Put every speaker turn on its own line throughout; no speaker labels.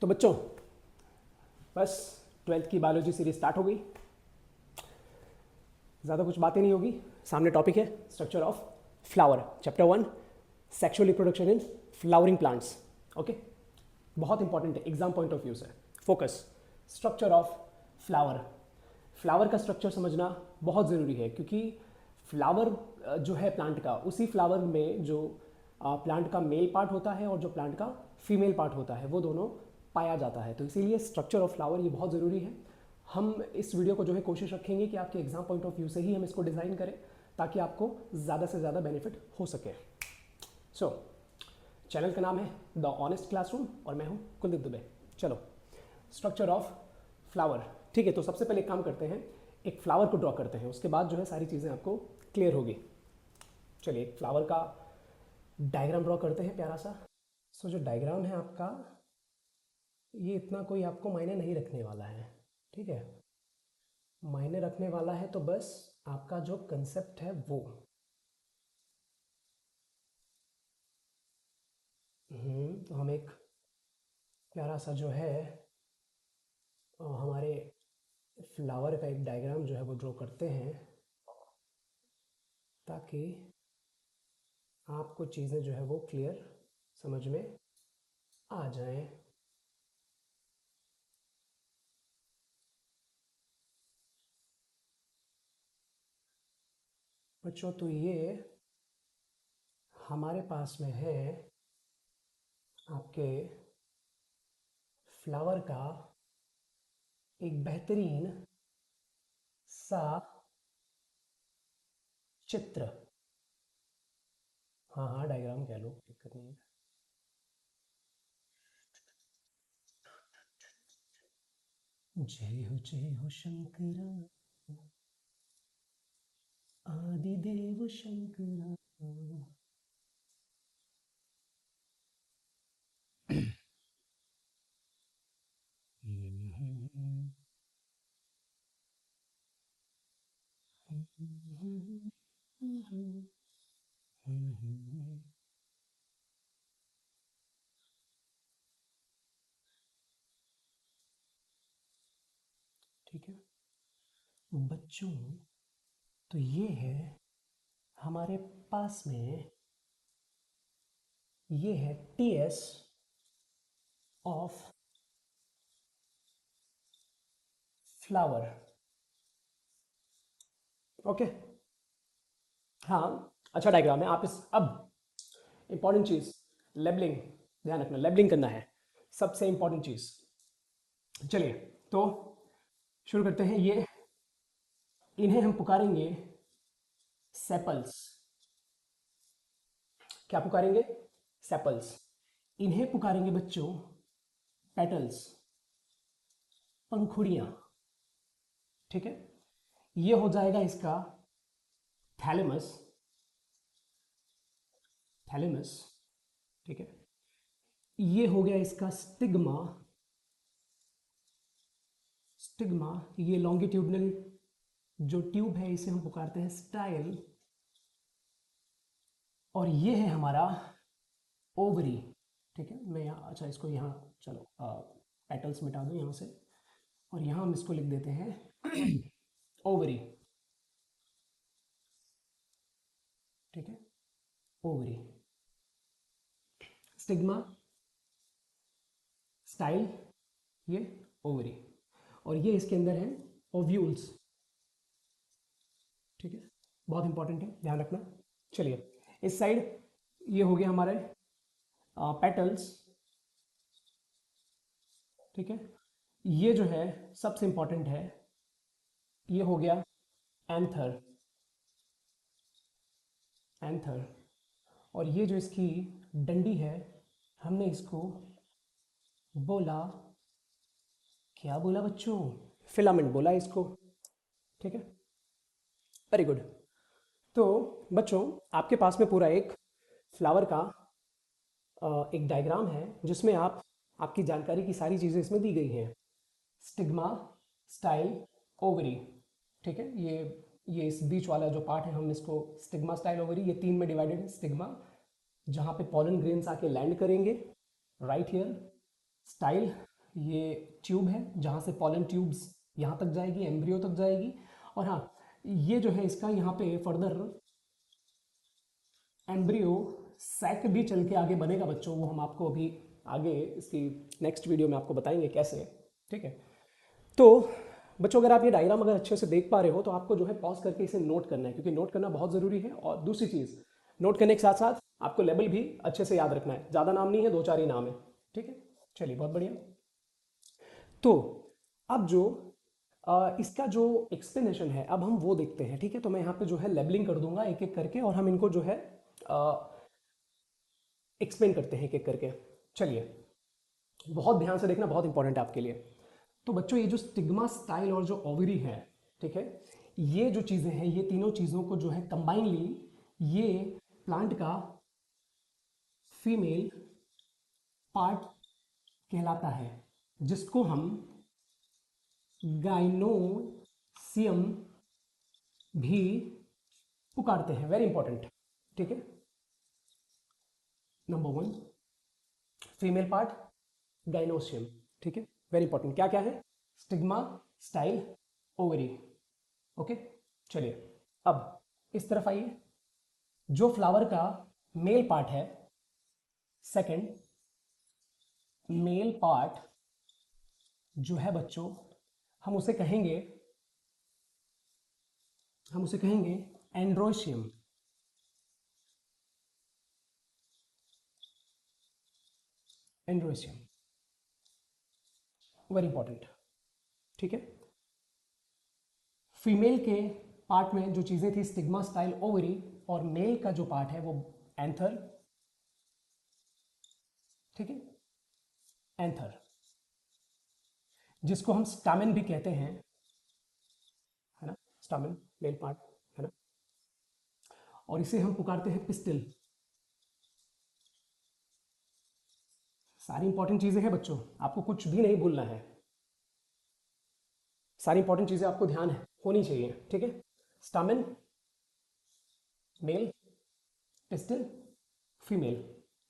तो बच्चों, बस 12th की बायोलॉजी सीरीज स्टार्ट हो गई। ज़्यादा कुछ बातें नहीं होगी। सामने टॉपिक है structure of flower, chapter 1, sexual reproduction in flowering plants. Okay, बहुत इंपॉर्टेंट है एग्जाम पॉइंट ऑफ व्यू से। Focus, structure of flower. Flower का स्ट्रक्चर समझना बहुत ज़रूरी है, क्योंकि फ्लावर जो है प्लांट का, उसी फ्लावर में जो प्लांट का मेल पार्ट होता है और जो प्लांट का फीमेल पार्ट होता है, वो दोनों पाया जाता है। तो इसीलिए स्ट्रक्चर ऑफ फ्लावर ये बहुत ज़रूरी है। हम इस वीडियो को जो है कोशिश रखेंगे कि आपके एग्जाम पॉइंट ऑफ व्यू से ही हम इसको डिज़ाइन करें, ताकि आपको ज़्यादा से ज़्यादा बेनिफिट हो सके। चैनल का नाम है द ऑनेस्ट क्लासरूम और मैं हूँ कुलदीप दुबे। चलो, स्ट्रक्चर ऑफ फ्लावर। ठीक है, तो सबसे पहले एक काम करते हैं, एक फ्लावर को ड्रॉ करते हैं, उसके बाद जो है सारी चीज़ें आपको क्लियर होगी। चलिए, एक फ्लावर का डायग्राम ड्रॉ करते हैं प्यारा सा। जो डायग्राम है आपका, ये इतना कोई आपको मायने नहीं रखने वाला है। ठीक है, मायने रखने वाला है तो बस आपका जो कंसेप्ट है वो। तो हम एक प्यारा सा जो है हमारे फ्लावर का एक डायग्राम जो है वो ड्रॉ करते हैं, ताकि आपको चीज़ें जो है वो क्लियर समझ में आ जाएं। बच्चों, तो ये हमारे पास में है आपके फ्लावर का एक बेहतरीन सा चित्र। हाँ हाँ, डायग्राम कह लो, दिक्कत नहीं है। जय हो शंकरा, आदिदेव शंकरा। ठीक है बच्चों, तो ये है हमारे पास में, ये है टीएस ऑफ फ्लावर। ओके, हाँ, अच्छा डायग्राम है। आप इस अब इंपॉर्टेंट चीज, लेबलिंग, ध्यान रखना, लेबलिंग करना है सबसे इंपॉर्टेंट चीज। चलिए, तो शुरू करते हैं। ये इन्हें हम पुकारेंगे सेपल्स। क्या पुकारेंगे? सेपल्स। इन्हें पुकारेंगे बच्चों पेटल्स, पंखुड़ियां। ठीक है, ये हो जाएगा इसका थैलेमस। थैलेमस, ठीक है। ये हो गया इसका स्टिग्मा। स्टिग्मा, ये लॉन्गिट्यूडनल जो ट्यूब है, इसे हम पुकारते हैं स्टाइल। और ये है हमारा ओवरी। ठीक है, मैं यहाँ, अच्छा इसको यहाँ, चलो पेटल्स मिटा दूँ यहाँ से, और यहाँ हम इसको लिख देते हैं ओवरी। ठीक है, ओवरी, स्टिग्मा, स्टाइल, ये ओवरी, और ये इसके अंदर है ओव्यूल्स। ठीक है, बहुत इंपॉर्टेंट है, ध्यान रखना। चलिए, इस साइड ये हो गया हमारे पेटल्स। ठीक है, ये जो है सबसे इंपॉर्टेंट है, ये हो गया एंथर। एंथर, और ये जो इसकी डंडी है, हमने इसको बोला, क्या बोला बच्चों? फिलामेंट बोला इसको। ठीक है, वेरी गुड। तो बच्चों, आपके पास में पूरा एक फ्लावर का एक डायग्राम है, जिसमें आपकी जानकारी की सारी चीज़ें इसमें दी गई हैं। Stigma, style, ovary. ठीक है, ये इस बीच वाला जो पार्ट है, हम इसको स्टिग्मा, स्टाइल, ओवरी, ये तीन में डिवाइडेड है। स्टिग्मा, जहाँ पे पॉलन ग्रेन्स आके लैंड करेंगे, राइट हियर। स्टाइल, ये ट्यूब है जहाँ से पॉलन ट्यूब्स यहाँ तक जाएगी, एम्ब्रियो तक जाएगी। और हाँ, ये जो है इसका यहाँ पे फर्दर एम्ब्रियो सैक भी चल के आगे बनेगा बच्चों, वो हम आपको अभी आगे इसकी नेक्स्ट वीडियो में आपको बताएंगे कैसे। ठीक है, तो बच्चों अगर आप ये डायग्राम अगर अच्छे से देख पा रहे हो तो आपको जो है पॉज करके इसे नोट करना है, क्योंकि नोट करना बहुत ज़रूरी है। और दूसरी चीज़, नोट करने के साथ साथ आपको लेवल भी अच्छे से याद रखना है। ज़्यादा नाम नहीं है, 2-4 ही नाम है। ठीक है, चलिए बहुत बढ़िया। तो अब जो इसका जो एक्सप्लेनेशन है अब हम वो देखते हैं। ठीक है, तो मैं यहाँ पे जो है लेबलिंग कर दूंगा एक एक करके, और हम इनको जो है एक्सप्लेन करते हैं एक एक करके। चलिए, बहुत ध्यान से देखना, बहुत इंपॉर्टेंट है आपके लिए। तो बच्चों ये जो स्टिग्मा, स्टाइल और जो ओवरी है, ठीक है, ये जो चीज़ें हैं, ये तीनों चीज़ों को जो है कंबाइनली ये प्लांट का फीमेल पार्ट कहलाता है, जिसको हम गाइनोसियम भी पुकारते हैं। Very important. ठीक है, नंबर 1 फीमेल पार्ट गाइनोसियम। ठीक है, वेरी इंपॉर्टेंट। क्या क्या है? Stigma, style, ovary. ओके, चलिए अब इस तरफ आइए। जो फ्लावर का मेल पार्ट है, सेकंड मेल पार्ट जो है बच्चों, हम उसे कहेंगे एंड्रोशियम। Androecium, very important. ठीक है, फीमेल के पार्ट में जो चीजें थी स्टिग्मा, स्टाइल, ओवरी, और मेल का जो पार्ट है वो एंथर। ठीक है, एंथर, जिसको हम स्टामेन भी कहते हैं, है ना, स्टामेन मेल पार्ट, है ना, और इसे हम पुकारते हैं पिस्टिल। सारी इंपॉर्टेंट चीजें हैं बच्चों, आपको कुछ भी नहीं भूलना है, सारी इंपॉर्टेंट चीजें आपको ध्यान होनी चाहिए। ठीक है, स्टामेन मेल, पिस्टिल फीमेल।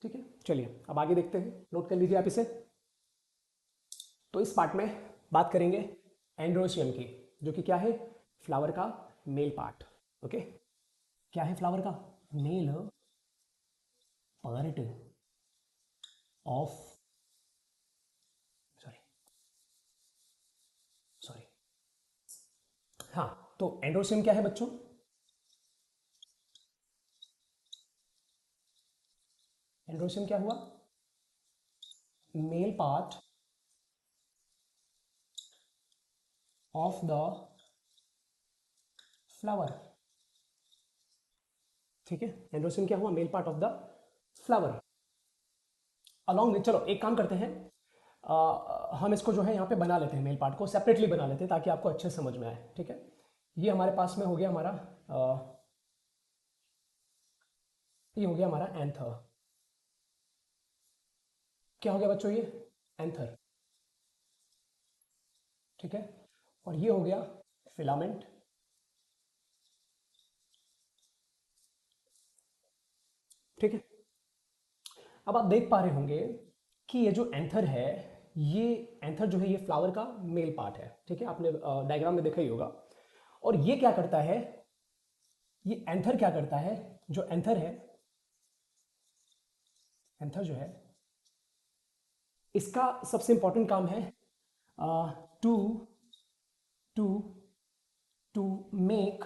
ठीक है, चलिए अब आगे देखते हैं, नोट कर लीजिए आप इसे। तो इस पार्ट में बात करेंगे एंड्रोशियम की, जो कि क्या है? फ्लावर का मेल पार्ट। ओके, क्या है फ्लावर का? Male part of, sorry sorry, हाँ, तो एंड्रोशियम क्या है बच्चों? एंड्रोशियम क्या हुआ? Male part of the flower. ठीक है, एंड्रोशियम क्या हुआ? Male part of the flower. Along with, चलो एक काम करते हैं, हम इसको जो है यहाँ पे बना लेते हैं, मेल पार्ट को सेपरेटली बना लेते हैं ताकि आपको अच्छे से समझ में आए। ठीक है, ये हमारे पास में हो गया हमारा ये हो गया हमारा एंथर। क्या हो गया बच्चों? ये एंथर। ठीक है, और ये हो गया फिलामेंट। ठीक है, अब आप देख पा रहे होंगे कि ये जो एंथर है, ये एंथर जो है ये फ्लावर का मेल पार्ट है। ठीक है, आपने डायग्राम में देखा ही होगा। और ये क्या करता है? ये एंथर क्या करता है? जो एंथर है, एंथर जो है, इसका सबसे इंपॉर्टेंट काम है to to to make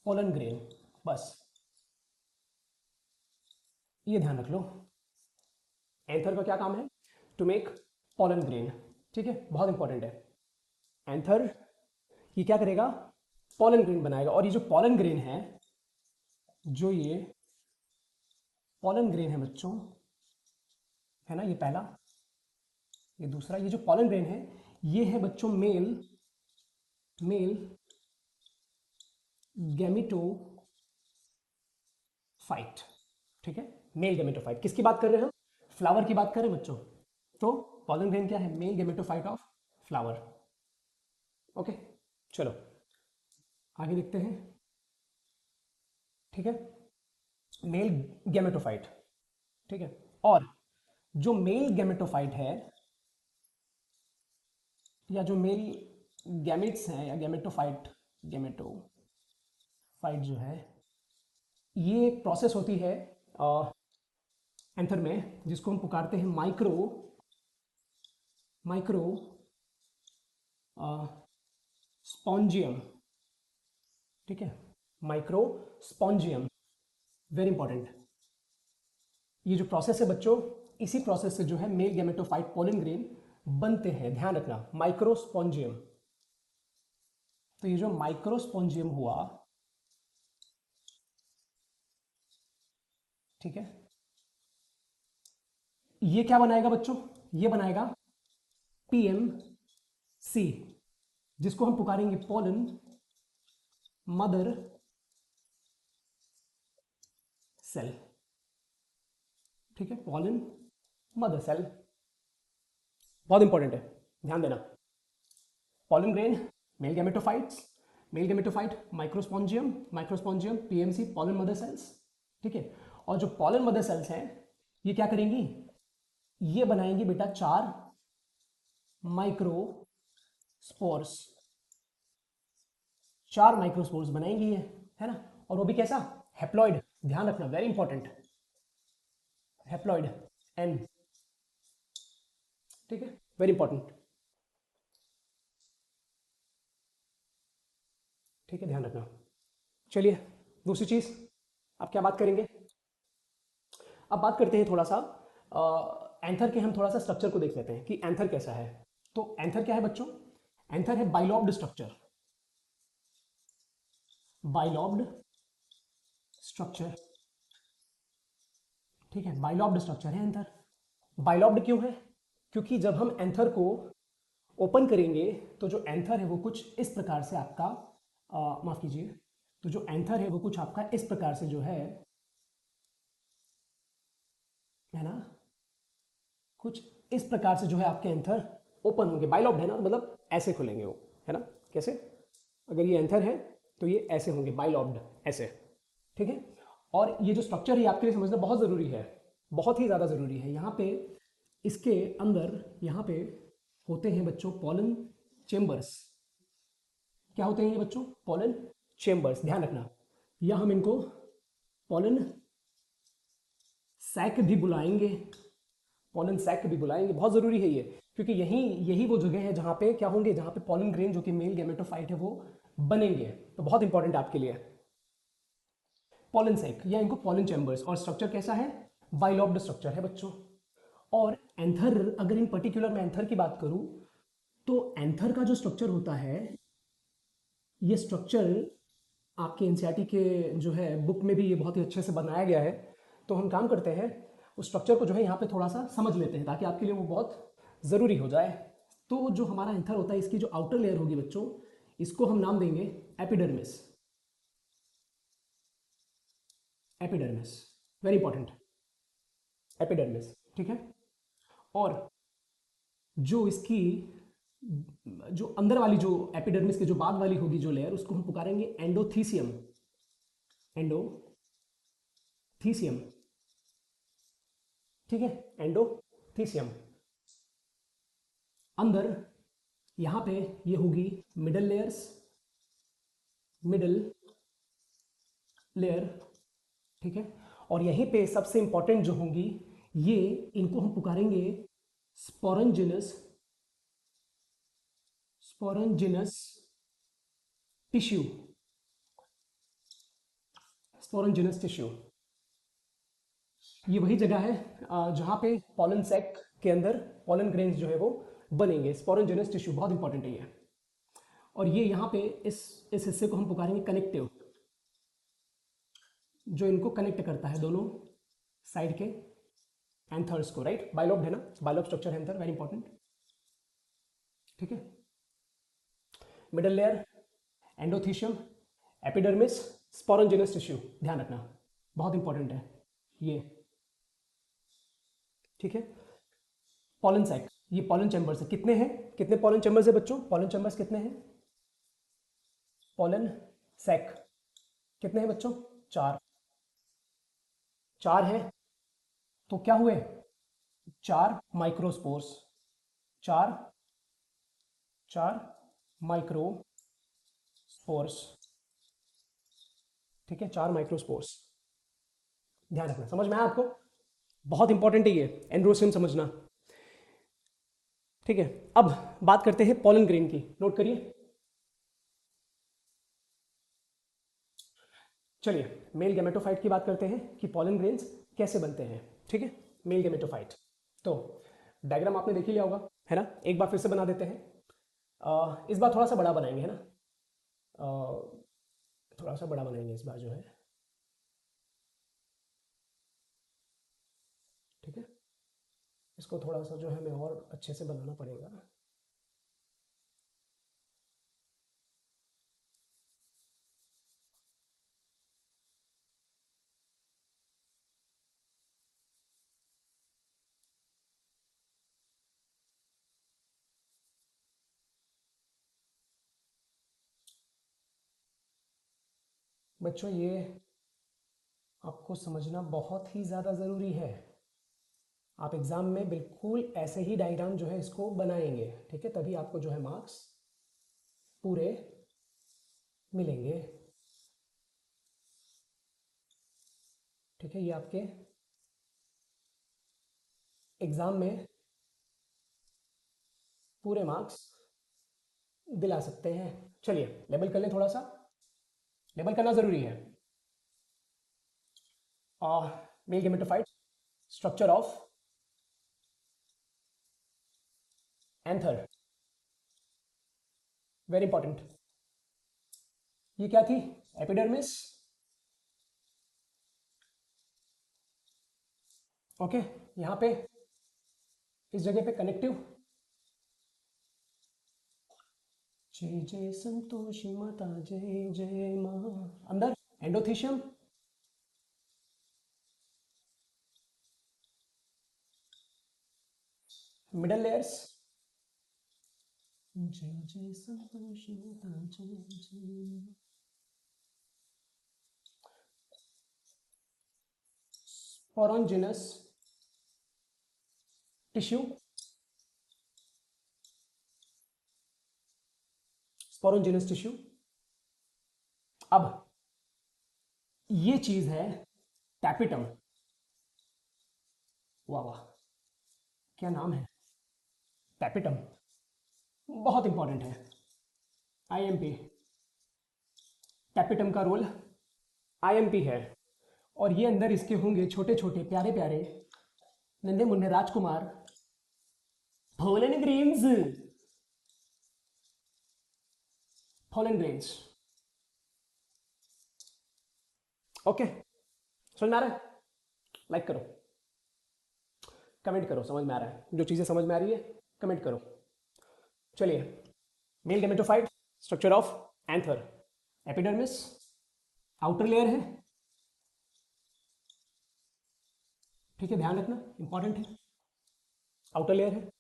pollen grain. बस ये ध्यान रख लो, एंथर का क्या काम है? To make pollen grain. ठीक है, बहुत इंपॉर्टेंट है। एंथर ये क्या करेगा? पोलन ग्रेन बनाएगा। और ये जो पोलन ग्रेन है, जो ये पोलन ग्रेन है बच्चों, है ना, ये पहला, ये दूसरा, ये जो पोलन ग्रेन है ये है बच्चों मेल गैमेटोफाइट। ठीक है, मेल गैमेटोफाइट। किसकी बात कर रहे हैं हम? फ्लावर की बात कर रहे हैं बच्चों। तो पोलन ग्रेन क्या है? Male gametophyte of flower. Okay, चलो आगे देखते हैं। ठीक है, मेल गैमेटोफाइट, ठीक है। और जो मेल गैमेटोफाइट है या जो मेल गैमेट्स हैं या गैमेटोफाइट जो है, ये एक प्रोसेस होती है एंथर में जिसको हम पुकारते हैं माइक्रो स्पॉन्जियम। ठीक है, माइक्रो स्पॉन्जियम, वेरी इंपॉर्टेंट। ये जो प्रोसेस है बच्चों, इसी प्रोसेस से जो है मेल गैमेटोफाइट पोलन ग्रेन बनते हैं, ध्यान रखना, माइक्रोस्पॉन्जियम। तो ये जो माइक्रोस्पॉन्जियम हुआ, ठीक है, ये क्या बनाएगा बच्चों? ये बनाएगा पीएमसी, जिसको हम पुकारेंगे पोलन मदर सेल। ठीक है, पोलन मदर सेल बहुत इंपॉर्टेंट है, ध्यान देना। Pollen grain, male gametophyte, microsporangium, PMC, pollen mother cells. ठीक है, और जो पोलन मदर सेल्स हैं ये क्या करेंगी? ये बनाएंगी बेटा 4 माइक्रोस्पोर्स, 4 माइक्रोस्पोर्स बनाएंगी ये, है ना। और वो भी कैसा? हैप्लॉइड, ध्यान रखना, वेरी इंपॉर्टेंट, हैप्लॉइड एन। ठीक है, वेरी इंपॉर्टेंट। ठीक है, ध्यान रखना। चलिए दूसरी चीज, अब क्या बात करेंगे? अब बात करते हैं थोड़ा सा एंथर के, हम थोड़ा सा स्ट्रक्चर को देख लेते हैं कि एंथर कैसा है। तो एंथर क्या है बच्चों? एंथर है बाइलॉब्ड स्ट्रक्चर, बाइलॉब्ड स्ट्रक्चर। ठीक है, बाइलॉब्ड स्ट्रक्चर है एंथर। बाइलॉब्ड क्यों है? क्योंकि जब हम एंथर को ओपन करेंगे तो जो एंथर है वो कुछ इस प्रकार से आपका माफ कीजिए, तो जो एंथर है वो कुछ आपका इस प्रकार से जो है ना, कुछ इस प्रकार से जो है आपके एंथर ओपन होंगे। बाइलॉब्ड है ना, मतलब ऐसे खुलेंगे वो, है ना। कैसे? अगर ये एंथर है तो ये ऐसे होंगे, बाइलॉब्ड, ऐसे। ठीक है, और ये जो स्ट्रक्चर है आपके लिए समझना बहुत ज़रूरी है, बहुत ही ज़्यादा ज़रूरी है। यहाँ पे इसके अंदर यहाँ पे होते हैं बच्चों पोलन चेम्बर्स। क्या होते हैं ये बच्चों? पोलन चेम्बर्स, ध्यान रखना। या हम इनको पोलन सैक भी बुलाएंगे, पोलन सैक भी बुलाएंगे, बहुत ज़रूरी है ये, क्योंकि यही यही वो जगह है जहाँ पे क्या होंगे, जहाँ पे पोलन ग्रेन जो कि मेल गैमेटोफाइट है वो बनेंगे। तो बहुत इंपॉर्टेंट है आपके लिए पोलन सैक या इनको पोलन चैम्बर्स। और स्ट्रक्चर कैसा है? बाइलॉब्ड स्ट्रक्चर है बच्चों। और एंथर, अगर इन पर्टिकुलर मैं एंथर की बात करूं तो एंथर का जो स्ट्रक्चर होता है, ये स्ट्रक्चर आपके एनसीईआरटी के जो है बुक में भी ये बहुत ही अच्छे से बनाया गया है। तो हम काम करते हैं उस स्ट्रक्चर को जो है यहाँ पे थोड़ा सा समझ लेते हैं ताकि आपके लिए वो बहुत ज़रूरी हो जाए। तो जो हमारा एंथर होता है, इसकी जो आउटर लेयर होगी बच्चों, इसको हम नाम देंगे epidermis. Epidermis, very important, epidermis. ठीक है, और जो इसकी जो अंदर वाली, जो एपिडर्मिस के जो बाद वाली होगी जो लेयर, उसको हम पुकारेंगे एंडोथीसियम। एंडोथीसियम, ठीक है, एंडोथीसियम। अंदर यहां पे ये होगी मिडल लेयर्स, मिडल लेयर। ठीक है, और यहीं पे सबसे इंपॉर्टेंट जो होंगी ये, इनको हम पुकारेंगे स्पोरेंजिनस, स्पोरेंजिनस टिश्यू, स्पोरेंजिनस टिश्यू। ये वही जगह है जहां पे पॉलन सैक के अंदर पॉलन ग्रेन्स जो है वो बनेंगे। स्पोरेंजिनस टिश्यू बहुत इंपॉर्टेंट है ये। और ये यहाँ पे इस हिस्से को हम पुकारेंगे कनेक्टिव, जो इनको कनेक्ट करता है दोनों साइड के एंथर्स को, राइट। बाइलॉब्ड है ना, बाइलॉब स्ट्रक्चर है एंथर, वेरी इंपॉर्टेंट। ठीक है, middle layer endothecium, epidermis, sporogenous tissue, ध्यान रखना, बहुत इंपॉर्टेंट है ये। ठीक है, पॉलन सैक, ये पॉलन चैम्बर्स है। कितने हैं? कितने पॉलन चैम्बर्स है बच्चों? पॉलन चैम्बर्स कितने हैं? पॉलन सैक कितने हैं बच्चों? 4, 4 है। तो क्या हुए, 4 माइक्रोस्पोर्स, 4 माइक्रोस्पोर्स, ठीक है, 4 माइक्रोस्पोर्स। ध्यान रखना, समझ में आया आपको? बहुत इंपॉर्टेंट है ये एंड्रोसियम समझना, ठीक है। अब बात करते हैं पॉलन ग्रेन की, नोट करिए। चलिए मेल गैमेटोफाइट की बात करते हैं कि पॉलन ग्रेन्स कैसे बनते हैं, ठीक है। मेल गैमेटोफाइट, तो डायग्राम आपने देख ही लिया होगा, है ना। एक बार फिर से बना देते हैं। इस बार थोड़ा सा बड़ा बनाएंगे, है ना। थोड़ा सा बड़ा बनाएंगे इस बार जो है, ठीक है। इसको थोड़ा सा जो है हमें और अच्छे से बनाना पड़ेगा। बच्चों ये आपको समझना बहुत ही ज़्यादा ज़रूरी है। आप एग्ज़ाम में बिल्कुल ऐसे ही डायग्राम जो है इसको बनाएंगे, ठीक है, तभी आपको जो है मार्क्स पूरे मिलेंगे, ठीक है। ये आपके एग्ज़ाम में पूरे मार्क्स दिला सकते हैं। चलिए लेबल कर लें, थोड़ा सा लेबल करना ज़रूरी है। Male gametophyte, structure of anther, very important. ये क्या थी, एपिडर्मिस, ओके। यहां पे इस जगह पे कनेक्टिव, जय जय संतोषी माता जय जय मां, अंदर एंडोथीशियम, मिडल लेयर्स, जय जय संतोषी माता जय जय, स्पोरोन्जिनस टिश्यू, स्पोरोन्जिनस टिश्यू। अब ये चीज है टैपिटम, वाह वाह, क्या नाम है, टैपिटम, बहुत इंपॉर्टेंट है। आईएमपी, टैपिटम का रोल आईएमपी है, और ये अंदर इसके होंगे छोटे छोटे प्यारे प्यारे नन्हे मुन्ने राजकुमार pollen grains, pollen grains, okay. समझ में आ रहा है? लाइक करो, कमेंट करो, समझ में आ रहा है, जो चीजें समझ में आ रही है कमेंट करो। चलिए, male gametophyte, structure of anther, epidermis outer layer है, ठीक है, ध्यान रखना इंपॉर्टेंट है, आउटर लेयर है।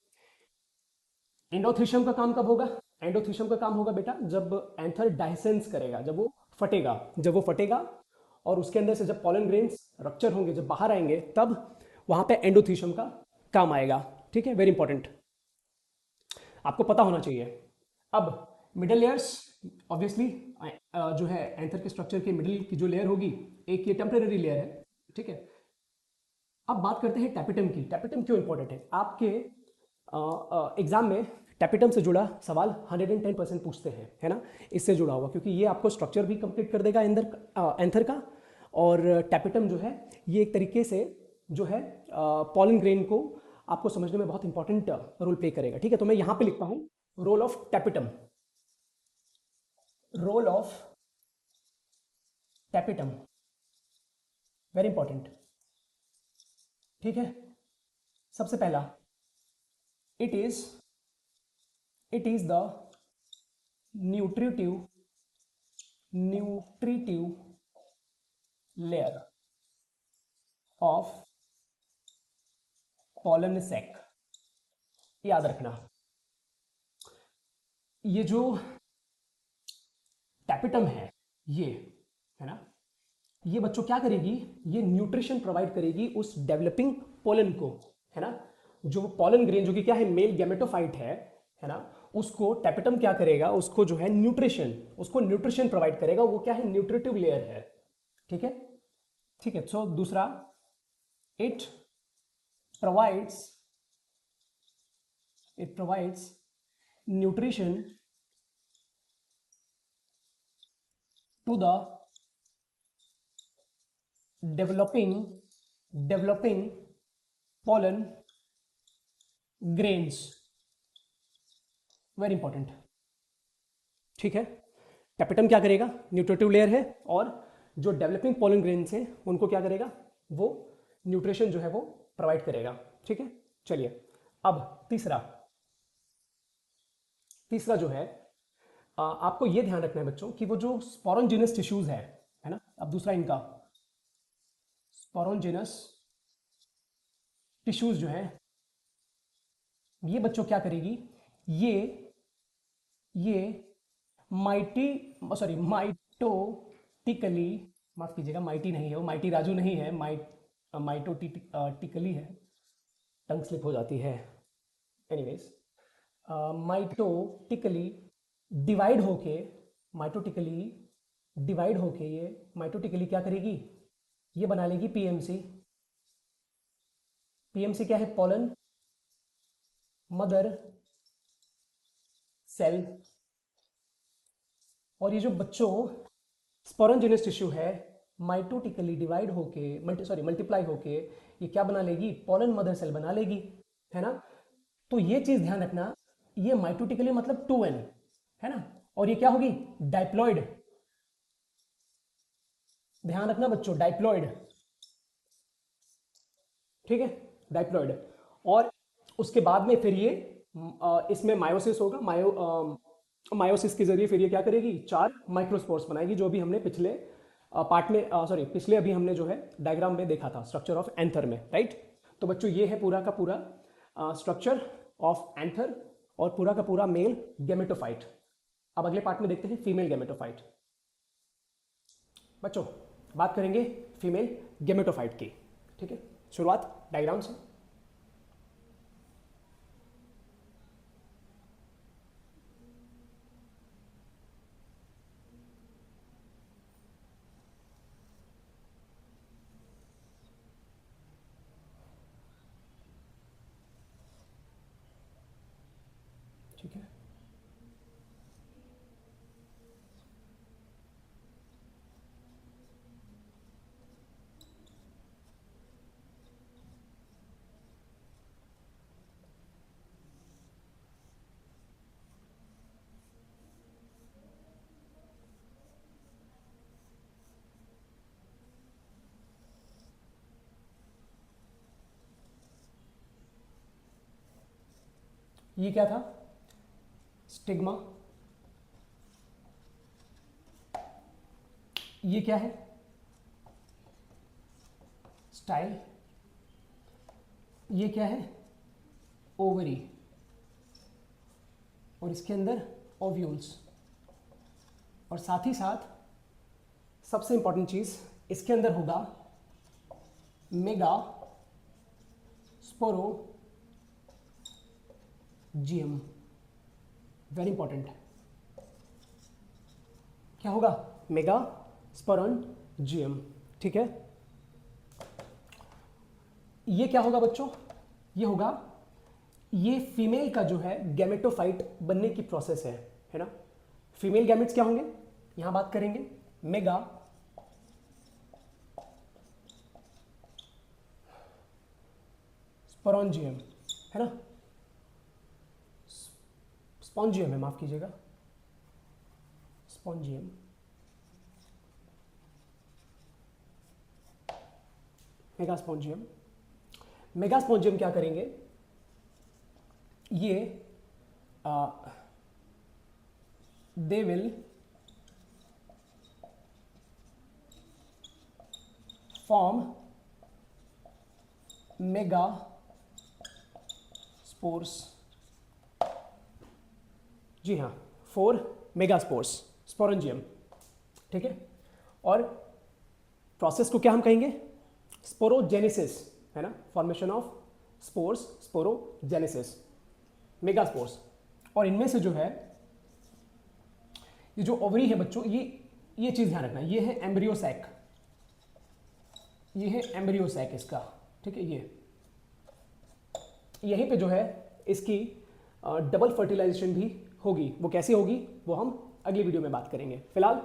एंडोथीशियम का काम कब होगा, एंडोथीशियम का काम होगा बेटा जब एंथर डाइसेंस करेगा, जब वो फटेगा, जब वो फटेगा और उसके अंदर से जब पॉलन ग्रेन्स रप्चर होंगे, जब बाहर आएंगे, तब वहां पे एंडोथीशियम का काम आएगा, ठीक है, वेरी इंपॉर्टेंट, आपको पता होना चाहिए। अब मिडल लेयर्स, ऑब्वियसली जो है एंथर के स्ट्रक्चर के मिडिल की जो लेयर होगी, एक ये टेम्परेरी लेयर है, ठीक है। अब बात करते हैं टैपिटम की। टैपिटम क्यों इंपॉर्टेंट है आपके एग्जाम में? टैपिटम से जुड़ा सवाल 110% पूछते हैं, है ना, इससे जुड़ा हुआ, क्योंकि ये आपको स्ट्रक्चर भी कंप्लीट कर देगा एंथर का, और टैपिटम जो है ये एक तरीके से जो है पॉलन ग्रेन को आपको समझने में बहुत इंपॉर्टेंट रोल प्ले करेगा, ठीक है। तो मैं यहां पे लिखता हूं role of tapetum, role of tapetum, very important, ठीक है। सबसे पहला, it is the nutritive layer of pollen sac. याद रखना, ये जो टैपिटम है, ये है ना, ये बच्चों क्या करेगी, ये न्यूट्रिशन प्रोवाइड करेगी उस डेवलपिंग पोलन को, है ना। जो पोलन ग्रेन जो कि क्या है, मेल गैमेटोफाइट है ना, उसको टेपिटम क्या करेगा, उसको जो है न्यूट्रिशन प्रोवाइड करेगा, वो क्या है, न्यूट्रिटिव लेयर है। ठीक है, ठीक है। सो दूसरा, it provides nutrition to the developing pollen grains, very important. ठीक है, टेपिटम क्या करेगा, न्यूट्रिटिव लेयर है, और जो डेवलपिंग पोलन ग्रेन्स हैं उनको क्या करेगा, वो न्यूट्रिशन जो है वो प्रोवाइड करेगा। ठीक है, चलिए अब तीसरा जो है, आपको ये ध्यान रखना है बच्चों कि वो जो स्पोरोनजिनस टिश्यूज है ना। अब दूसरा इनका स्पोरोनजिनस टिश्यूज जो है, ये बच्चों क्या करेगी, ये माइटोटिकली, माफ कीजिएगा, माइटी नहीं है वो, माइटी राजू नहीं है, माइटोटिकली है, टंग स्लिप हो जाती है। एनीवेज, माइटोटिकली डिवाइड होके ये माइटोटिकली क्या करेगी, ये बना लेगी पीएमसी क्या है, पोलन मदर सेल। और ये जो बच्चों स्पोरोनजिनस टिश्यू है, माइटोटिकली डिवाइड होके मल्टीप्लाई होके ये क्या बना लेगी, पोलन मदर सेल बना लेगी, है ना। तो ये चीज ध्यान रखना, ये माइटोटिकली मतलब 2n है ना, और ये क्या होगी, डाइप्लॉइड। ध्यान रखना बच्चों, डाइप्लॉइड। ठीक है, डाइप्लॉइड। और उसके बाद में फिर ये इसमें मायोसिस होगा, मायोसिस के जरिए फिर ये क्या करेगी, 4 माइक्रोस्पोर्स बनाएगी, जो भी हमने पिछले पार्ट में पिछले अभी हमने जो है डायग्राम में देखा था, स्ट्रक्चर ऑफ एंथर में, राइट। तो बच्चों ये है पूरा का पूरा स्ट्रक्चर ऑफ एंथर और पूरा का पूरा मेल गैमेटोफाइट। अब अगले पार्ट में देखते हैं फीमेल गैमेटोफाइट। बच्चों बात करेंगे फीमेल गैमेटोफाइट की। ठीक है, शुरुआत डायग्राम से। ठीक है, ये क्या था, स्टिग्मा। ये क्या है, स्टाइल। ये क्या है, ओवरी, और इसके अंदर ओव्यूल्स। और साथ ही साथ सबसे इंपॉर्टेंट चीज, इसके अंदर होगा मेगा स्पोरोजियम, वेरी इंपॉर्टेंट। क्या होगा, मेगा स्पोरोजियम। ठीक है, ये क्या होगा बच्चों, ये होगा, ये फीमेल का जो है गैमेटोफाइट बनने की प्रोसेस है ना। फीमेल गैमेट्स क्या होंगे, यहां बात करेंगे मेगा स्पोरोजियम, है ना, स्पॉन्जियम है, माफ कीजिएगा, स्पॉन्जियम। मेगास्पोंजियम। मेगास्पोंजियम क्या करेंगे, ये they will form mega spores. जी हाँ, 4 मेगास्पोर्स, स्पोरेंजियम। ठीक है, और प्रोसेस को क्या हम कहेंगे? स्पोरोजेनेसिस, है ना, formation of spores, sporogenesis, megaspores. और इनमें से जो है ये जो ओवरी है बच्चों, ये चीज ध्यान रखना, ये है एम्ब्रियो सैक, ये है एम्ब्रियो सैक इसका, ठीक है। ये यहीं पे जो है इसकी डबल फर्टिलाइजेशन भी होगी। वो कैसे होगी वो हम अगली वीडियो में बात करेंगे। फिलहाल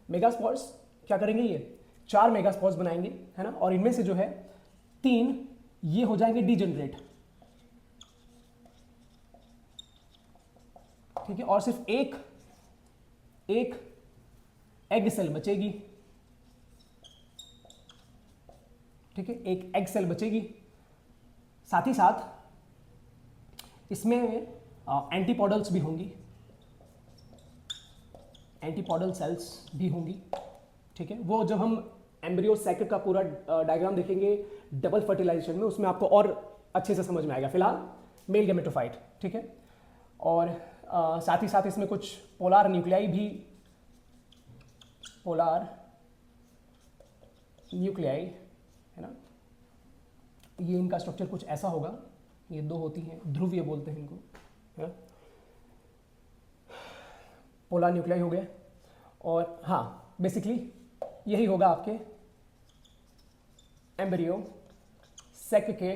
मेगास्पोर्स क्या करेंगे, ये 4 मेगास्पोर्स बनाएंगे, है ना, और इनमें से जो है 3 ये हो जाएंगे डीजेनरेट, ठीक है, और सिर्फ एक एग सेल बचेगी, ठीक है, एक एग सेल बचेगी। साथ ही साथ इसमें एंटीपोडल्स भी होंगी, एंटीपोडल सेल्स भी होंगी, ठीक है। वो जब हम एम्ब्रियो सैक का पूरा डायग्राम देखेंगे डबल फर्टिलाइजेशन में, उसमें आपको और अच्छे से समझ में आएगा। फिलहाल मेल गैमेटोफाइट, ठीक है। और साथ ही साथ इसमें कुछ पोलार न्यूक्लियाई भी, पोलार न्यूक्लियाई, है ना, ये इनका स्ट्रक्चर कुछ ऐसा होगा। ये 2 होती हैं, ध्रुवीय बोलते हैं इनको, है ना, पोलार न्यूक्लियाई हो गए। और हाँ, बेसिकली यही होगा आपके एम्ब्रियो सैक के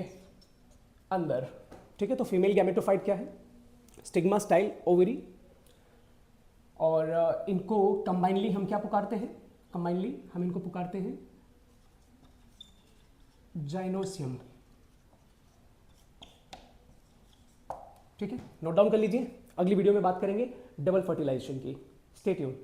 अंदर, ठीक है। तो फीमेल गैमेटोफाइट क्या है? Stigma style ovary. और इनको कंबाइनली हम क्या पुकारते हैं? कंबाइनली हम इनको पुकारते हैं जाइनोसियम, ठीक है। नोट डाउन कर लीजिए, अगली वीडियो में बात करेंगे डबल फर्टिलाइजेशन की। Stay tune.